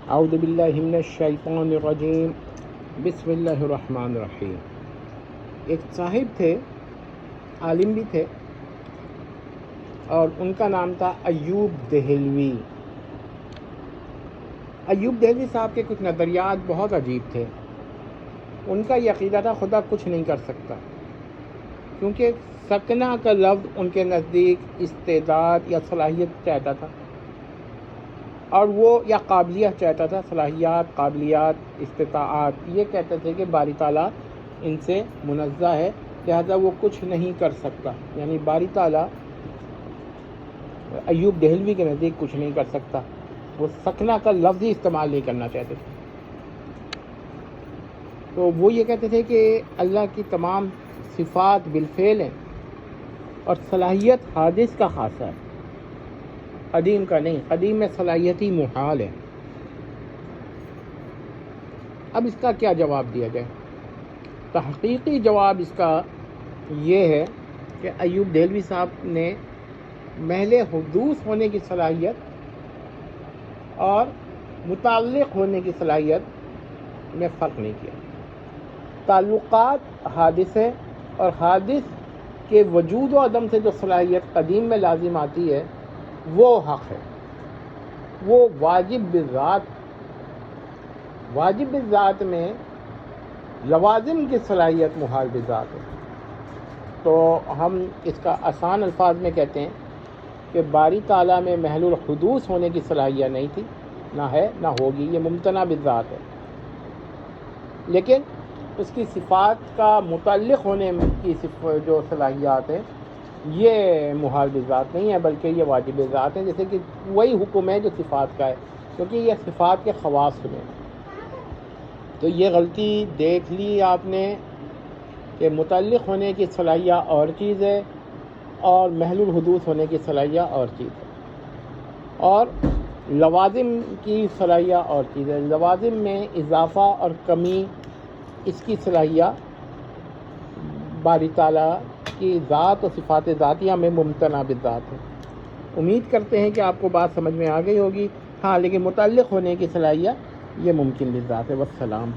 اعوذ باللہ من الشیطان الرجیم، بسم اللہ الرحمن الرحیم۔ ایک صاحب تھے، عالم بھی تھے، اور ان کا نام تھا ایوب دہلوی۔ ایوب دہلوی صاحب کے کچھ نظریات بہت عجیب تھے۔ ان کا یہ عقیدہ تھا خدا کچھ نہیں کر سکتا، کیونکہ سکنا کا لفظ ان کے نزدیک استعداد یا صلاحیت چاہتا تھا، اور وہ یا قابلیت چاہتا تھا، صلاحیات، قابلیات، استطاعت۔ یہ کہتے تھے کہ باری تعالیٰ ان سے منزہ ہے، لہذا وہ کچھ نہیں کر سکتا، یعنی باری تعالیٰ ایوب دہلوی کے نزدیک کچھ نہیں کر سکتا۔ وہ سکنا کا لفظ ہی استعمال نہیں کرنا چاہتے تھے۔ تو وہ یہ کہتے تھے کہ اللہ کی تمام صفات بالفعل ہیں، اور صلاحیت حادث کا خاصہ ہے، قدیم کا نہیں۔ قدیم میں صلاحیت ہی محال ہے۔ اب اس کا کیا جواب دیا جائے؟ تحقیقی جواب اس کا یہ ہے کہ ایوب دہلوی صاحب نے محض حدوث ہونے کی صلاحیت اور متعلق ہونے کی صلاحیت میں فرق نہیں کیا۔ تعلقات حادث ہے، اور حادث کے وجود و عدم سے جو صلاحیت قدیم میں لازم آتی ہے وہ حق ہے، وہ واجب بالذات۔ واجب بالذات میں لوازم کی صلاحیت محال بالذات ہے۔ تو ہم اس کا آسان الفاظ میں کہتے ہیں کہ باری تعالیٰ میں محل الحدوث ہونے کی صلاحیت نہیں تھی، نہ ہے نہ ہوگی، یہ ممتنع بالذات ہے، لیکن اس کی صفات کا متعلق ہونے کی جو صلاحیات ہیں یہ محال بالذات نہیں ہے، بلکہ یہ واجب بالذات ہیں۔ جیسے کہ وہی حکم ہے جو صفات کا ہے، کیونکہ یہ صفات کے خواص میں۔ تو یہ غلطی دیکھ لی آپ نے کہ متعلق ہونے کی صلاحیت اور چیز ہے، اور محل الحدوث ہونے کی صلاحیت اور چیز ہے، اور لوازم کی صلاحیت اور چیز ہے۔ لوازم میں اضافہ اور کمی، اس کی صلاحیت باری تعالیٰ کی ذات و صفات ذاتیہ میں ممتنع بالذات ہے۔ امید کرتے ہیں کہ آپ کو بات سمجھ میں آ گئی ہوگی۔ ہاں، لیکن متعلق ہونے کی صلاحیت یہ ممکن بالذات ہے۔ والسلام۔